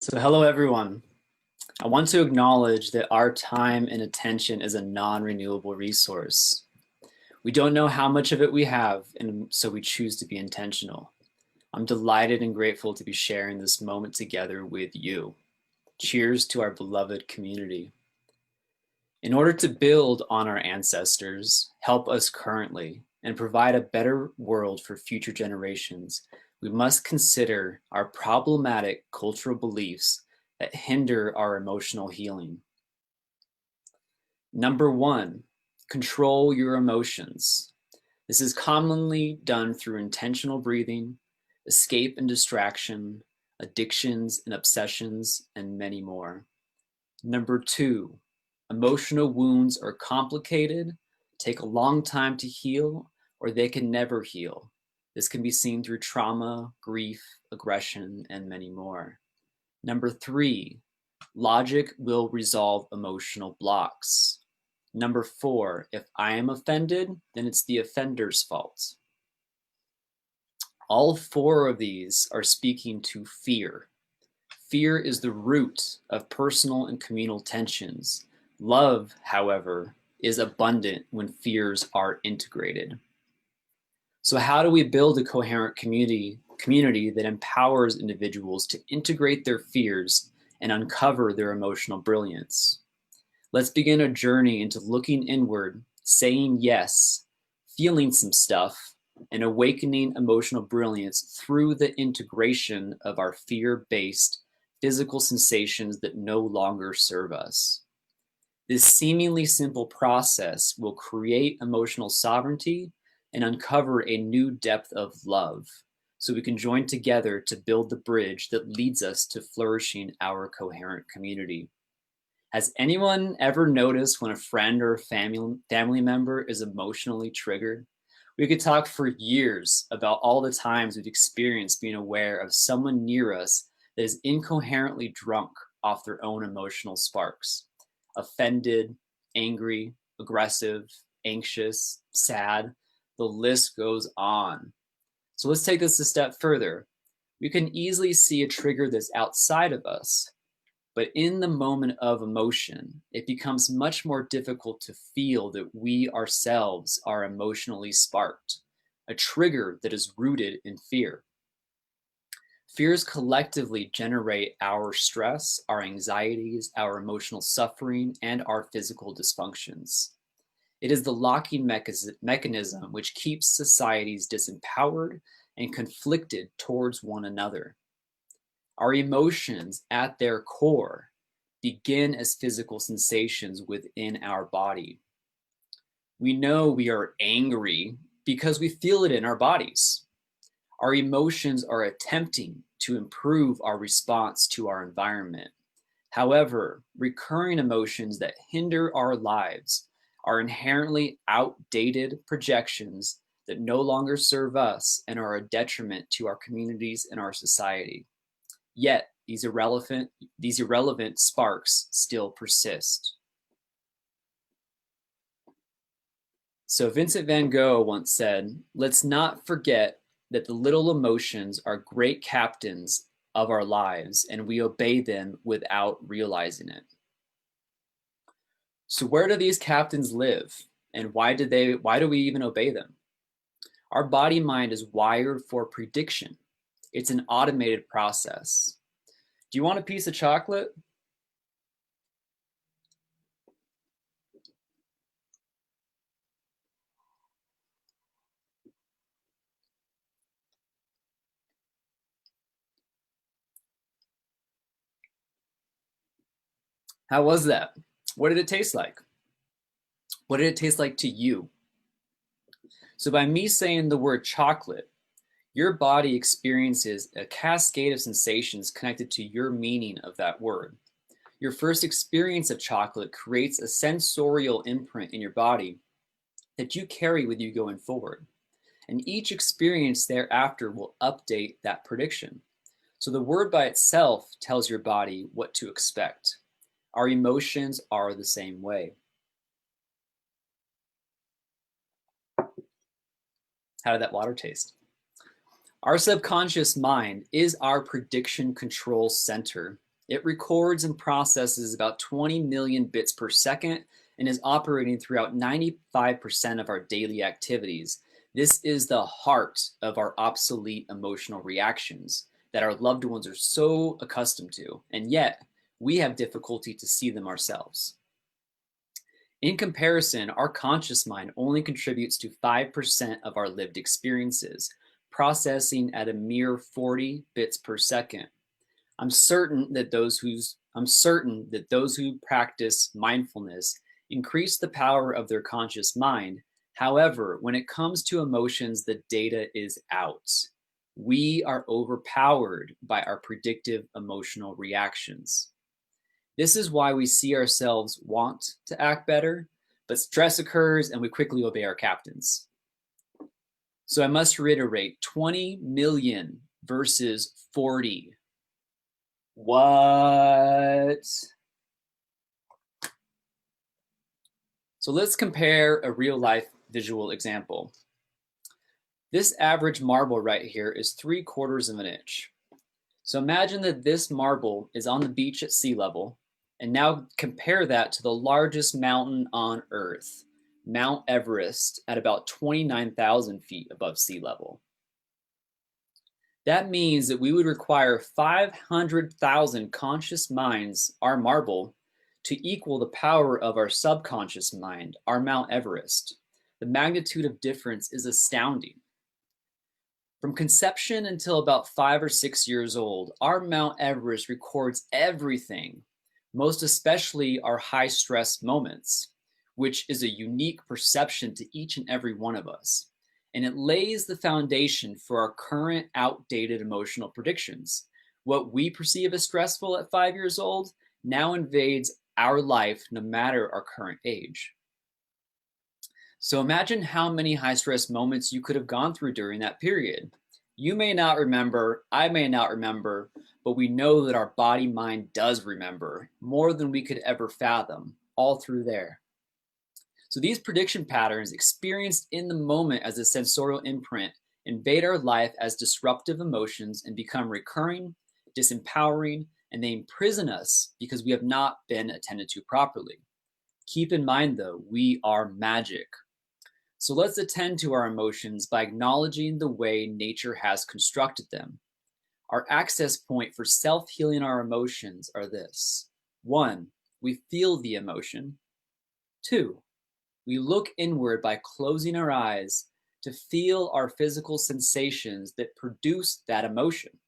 So hello everyone. I want to acknowledge that our time and attention is a non-renewable resource. We don't know how much of it we have, and so we choose to be intentional. I'm delighted and grateful to be sharing this moment together with you. Cheers to our beloved community. In order to build on our ancestors, help us currently, and provide a better world for future generations, we must consider our problematic cultural beliefs that hinder our emotional healing. Number one, control your emotions. This is commonly done through intentional breathing, escape and distraction, addictions and obsessions, and many more. Number two, emotional wounds are complicated, take a long time to heal, or they can never heal. This can be seen through trauma, grief, aggression, and many more. Number three, logic will resolve emotional blocks. Number four, if I am offended, then it's the offender's fault. All four of these are speaking to fear. Fear is the root of personal and communal tensions. Love, however, is abundant when fears are integrated. So how do we build a coherent community that empowers individuals to integrate their fears and uncover their emotional brilliance? Let's begin a journey into looking inward, saying yes, feeling some stuff, and awakening emotional brilliance through the integration of our fear-based physical sensations that no longer serve us. This seemingly simple process will create emotional sovereignty and uncover a new depth of love, so we can join together to build the bridge that leads us to flourishing our coherent community. Has anyone ever noticed when a friend or a family member is emotionally triggered? We could talk for years about all the times we've experienced being aware of someone near us that is incoherently drunk off their own emotional sparks. Offended, angry, aggressive, anxious, sad, the list goes on. So let's take this a step further. We can easily see a trigger that's outside of us, but in the moment of emotion, it becomes much more difficult to feel that we ourselves are emotionally sparked, a trigger that is rooted in fear. Fears collectively generate our stress, our anxieties, our emotional suffering, and our physical dysfunctions. It is the locking mechanism which keeps societies disempowered and conflicted towards one another. Our emotions, at their core, begin as physical sensations within our body. We know we are angry because we feel it in our bodies. Our emotions are attempting to improve our response to our environment. However, recurring emotions that hinder our lives are inherently outdated projections that no longer serve us and are a detriment to our communities and our society. Yet, these irrelevant sparks still persist. So Vincent van Gogh once said, "Let's not forget that the little emotions are great captains of our lives, and we obey them without realizing it." So where do these captains live? And why do we even obey them? Our body mind is wired for prediction. It's an automated process. Do you want a piece of chocolate? How was that? What did it taste like? What did it taste like to you? So by me saying the word chocolate, your body experiences a cascade of sensations connected to your meaning of that word. Your first experience of chocolate creates a sensorial imprint in your body that you carry with you going forward. And each experience thereafter will update that prediction. So the word by itself tells your body what to expect. Our emotions are the same way. How did that water taste? Our subconscious mind is our prediction control center. It records and processes about 20 million bits per second and is operating throughout 95% of our daily activities. This is the heart of our obsolete emotional reactions that our loved ones are so accustomed to, and yet we have difficulty to see them ourselves. In comparison, our conscious mind only contributes to 5% of our lived experiences, processing at a mere 40 bits per second. I'm certain that those who practice mindfulness increase the power of their conscious mind. However, when it comes to emotions, the data is out. We are overpowered by our predictive emotional reactions. This is why we see ourselves want to act better, but stress occurs and we quickly obey our captains. So I must reiterate, 20 million versus 40. What? So let's compare a real life visual example. This average marble right here is 3/4 of an inch. So imagine that this marble is on the beach at sea level, and now compare that to the largest mountain on Earth, Mount Everest, at about 29,000 feet above sea level. That means that we would require 500,000 conscious minds, our marble, to equal the power of our subconscious mind, our Mount Everest. The magnitude of difference is astounding. From conception until about 5 or 6 years old, our Mount Everest records everything, most especially our high stress moments, which is a unique perception to each and every one of us. And it lays the foundation for our current outdated emotional predictions. What we perceive as stressful at 5 years old now invades our life no matter our current age. So imagine how many high stress moments you could have gone through during that period. You may not remember, I may not remember, but we know that our body mind does remember more than we could ever fathom, all through there. So these prediction patterns experienced in the moment as a sensorial imprint invade our life as disruptive emotions and become recurring, disempowering, and they imprison us because we have not been attended to properly. Keep in mind though, we are magic. So let's attend to our emotions by acknowledging the way nature has constructed them. Our access point for self-healing our emotions are this. 1, we feel the emotion. 2, we look inward by closing our eyes to feel our physical sensations that produce that emotion.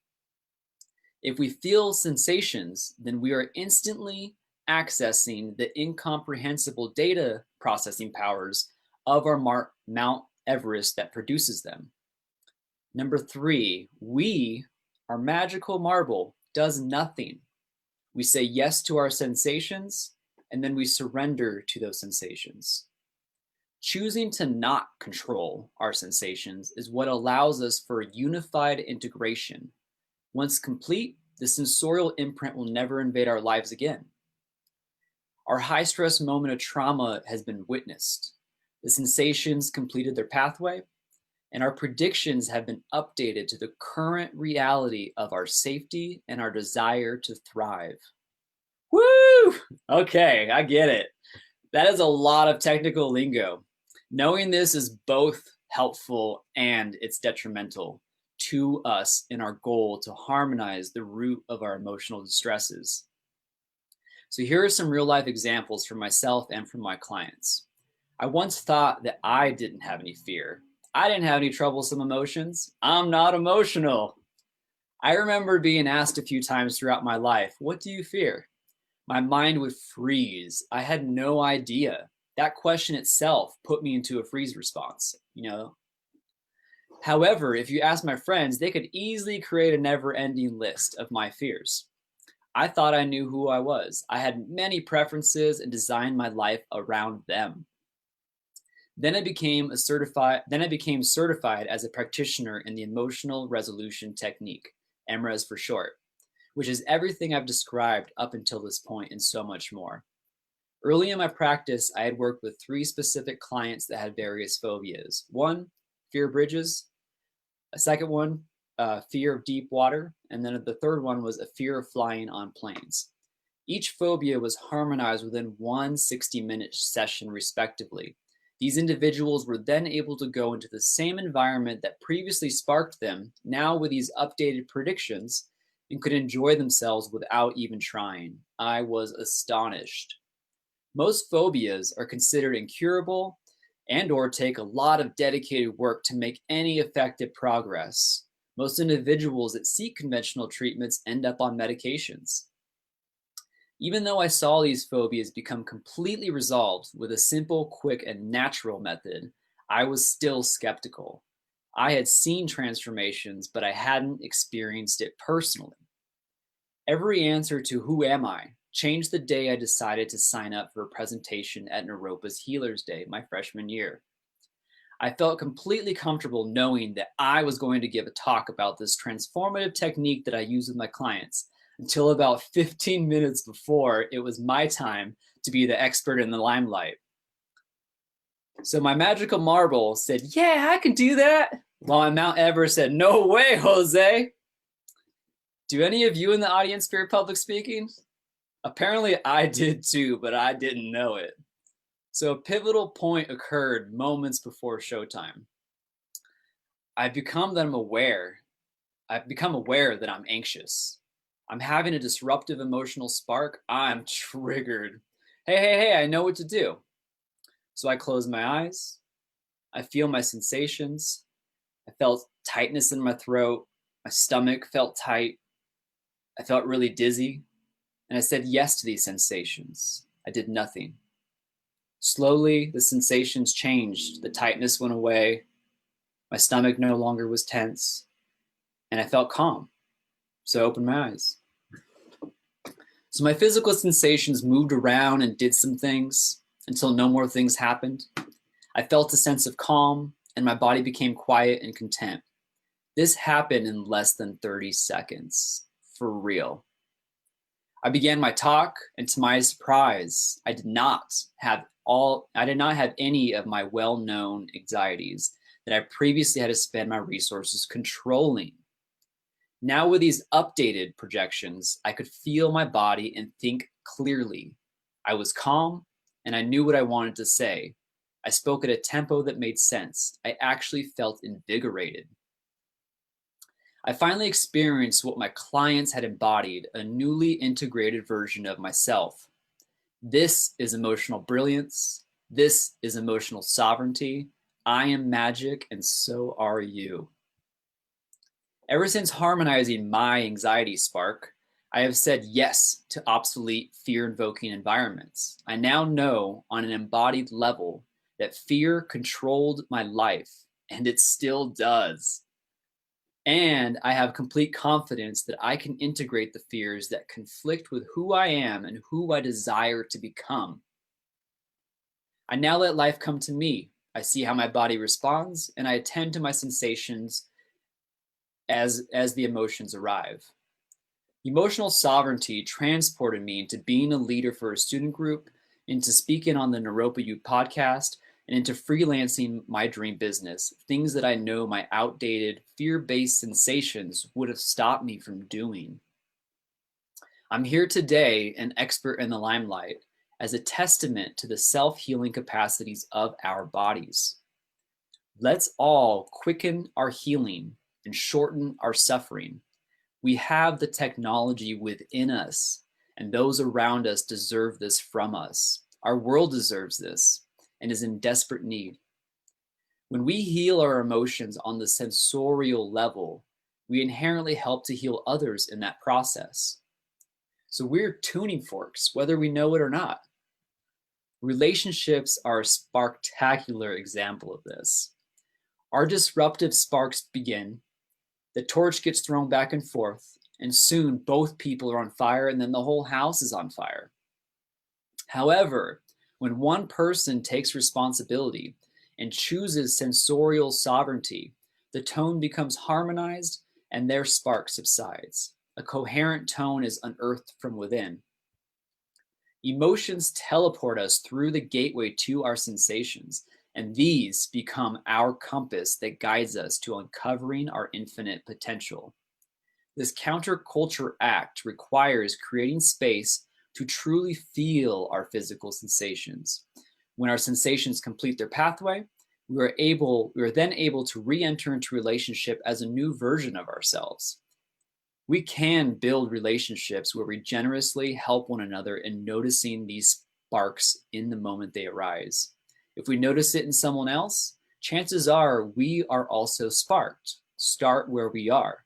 If we feel sensations, then we are instantly accessing the incomprehensible data processing powers of our Mount Everest that produces them. Number 3, our magical marble, does nothing. We say yes to our sensations, and then we surrender to those sensations. Choosing to not control our sensations is what allows us for unified integration. Once complete, the sensorial imprint will never invade our lives again. Our high stress moment of trauma has been witnessed. The sensations completed their pathway, and our predictions have been updated to the current reality of our safety and our desire to thrive. Woo! Okay, I get it. That is a lot of technical lingo. Knowing this is both helpful and it's detrimental to us in our goal to harmonize the root of our emotional distresses. So here are some real life examples from myself and from my clients. I once thought that I didn't have any fear. I didn't have any troublesome emotions. I'm not emotional. I remember being asked a few times throughout my life, what do you fear? My mind would freeze. I had no idea. That question itself put me into a freeze response, However, if you ask my friends, they could easily create a never-ending list of my fears. I thought I knew who I was. I had many preferences and designed my life around them. Then I became certified as a practitioner in the emotional resolution technique, EMRES for short, which is everything I've described up until this point and so much more. Early in my practice, I had worked with 3 specific clients that had various phobias. 1, fear bridges. A second one, fear of deep water, and then the third one was a fear of flying on planes. Each phobia was harmonized within one 60-minute session, respectively. These individuals were then able to go into the same environment that previously sparked them, now with these updated predictions, and could enjoy themselves without even trying. I was astonished. Most phobias are considered incurable and/or take a lot of dedicated work to make any effective progress. Most individuals that seek conventional treatments end up on medications. Even though I saw these phobias become completely resolved with a simple, quick, and natural method, I was still skeptical. I had seen transformations, but I hadn't experienced it personally. Every answer to who am I changed the day I decided to sign up for a presentation at Naropa's Healers Day my freshman year. I felt completely comfortable knowing that I was going to give a talk about this transformative technique that I use with my clients until about 15 minutes before it was my time to be the expert in the limelight. So my magical marble said, yeah, I can do that, while my Mount Everest said, no way, Jose. Do any of you in the audience fear public speaking? Apparently I did too, but I didn't know it. So a pivotal point occurred moments before showtime. I've become aware that I'm anxious. I'm having a disruptive emotional spark. I'm triggered. Hey, I know what to do. So I close my eyes. I feel my sensations. I felt tightness in my throat. My stomach felt tight. I felt really dizzy. And I said yes to these sensations. I did nothing. Slowly, the sensations changed. The tightness went away. My stomach no longer was tense. And I felt calm. So I opened my eyes. So my physical sensations moved around and did some things until no more things happened. I felt a sense of calm, and my body became quiet and content. This happened in less than 30 seconds. For real. I began my talk, and to my surprise, I did not have any of my well-known anxieties that I previously had to spend my resources controlling. Now with these updated projections, I could feel my body and think clearly. I was calm, and I knew what I wanted to say. I spoke at a tempo that made sense. I actually felt invigorated. I finally experienced what my clients had embodied, a newly integrated version of myself. This is emotional brilliance. This is emotional sovereignty. I am magic, and so are you. Ever since harmonizing my anxiety spark, I have said yes to obsolete fear-invoking environments. I now know on an embodied level that fear controlled my life, and it still does. And I have complete confidence that I can integrate the fears that conflict with who I am and who I desire to become. I now let life come to me. I see how my body responds, and I attend to my sensations as the emotions arrive. Emotional sovereignty transported me into being a leader for a student group, into speaking on the Naropa U podcast, and into freelancing my dream business, things that I know my outdated, fear-based sensations would have stopped me from doing. I'm here today, an expert in the limelight, as a testament to the self-healing capacities of our bodies. Let's all quicken our healing and shorten our suffering. We have the technology within us, and those around us deserve this from us. Our world deserves this and is in desperate need. When we heal our emotions on the sensorial level, we inherently help to heal others in that process. So we're tuning forks, whether we know it or not. Relationships are a spectacular example of this. Our disruptive sparks begin, the torch gets thrown back and forth, and soon both people are on fire, and then the whole house is on fire. However, when one person takes responsibility and chooses sensorial sovereignty, the tone becomes harmonized and their spark subsides. A coherent tone is unearthed from within. Emotions teleport us through the gateway to our sensations, And these become our compass that guides us to uncovering our infinite potential. This counterculture act requires creating space to truly feel our physical sensations. When our sensations complete their pathway, we are then able to re-enter into relationship as a new version of ourselves. We can build relationships where we generously help one another in noticing these sparks in the moment they arise. If we notice it in someone else, chances are we are also sparked. Start where we are.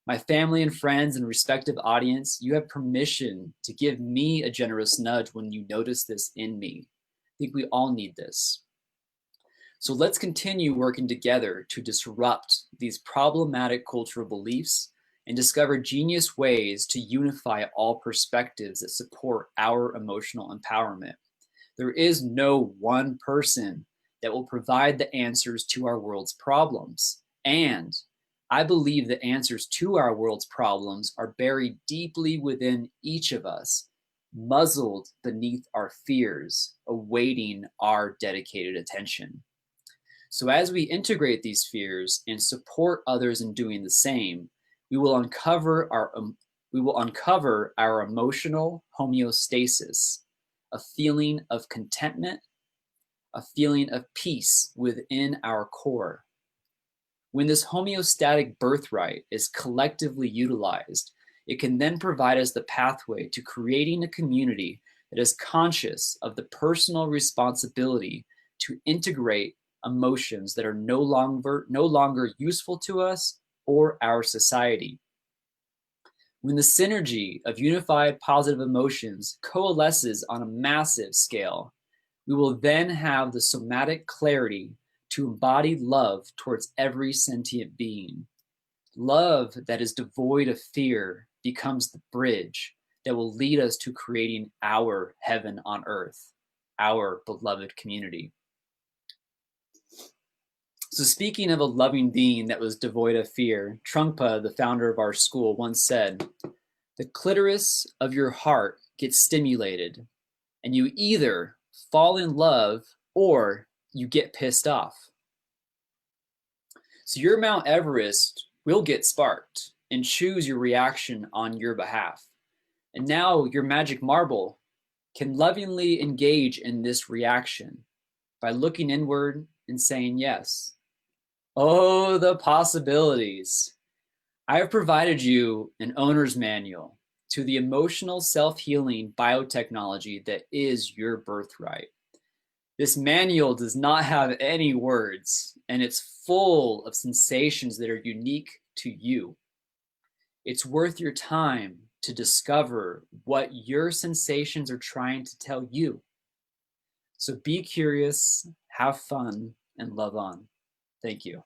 My family and friends and respective audience, you have permission to give me a generous nudge when you notice this in me. I think we all need this. So let's continue working together to disrupt these problematic cultural beliefs and discover genius ways to unify all perspectives that support our emotional empowerment. There is no one person that will provide the answers to our world's problems. And I believe the answers to our world's problems are buried deeply within each of us, muzzled beneath our fears, awaiting our dedicated attention. So as we integrate these fears and support others in doing the same, we will uncover our emotional homeostasis, a feeling of contentment, a feeling of peace within our core. When this homeostatic birthright is collectively utilized, it can then provide us the pathway to creating a community that is conscious of the personal responsibility to integrate emotions that are no longer useful to us or our society. When the synergy of unified positive emotions coalesces on a massive scale, we will then have the somatic clarity to embody love towards every sentient being. Love that is devoid of fear becomes the bridge that will lead us to creating our heaven on earth, our beloved community. So speaking of a loving being that was devoid of fear, Trungpa, the founder of our school, once said, "The clitoris of your heart gets stimulated, and you either fall in love or you get pissed off." So your Mount Everest will get sparked and choose your reaction on your behalf. And now your magic marble can lovingly engage in this reaction by looking inward and saying yes. Oh, the possibilities. I have provided you an owner's manual to the emotional self-healing biotechnology that is your birthright. This manual does not have any words, and it's full of sensations that are unique to you. It's worth your time to discover what your sensations are trying to tell you. So be curious, have fun, and love on. Thank you.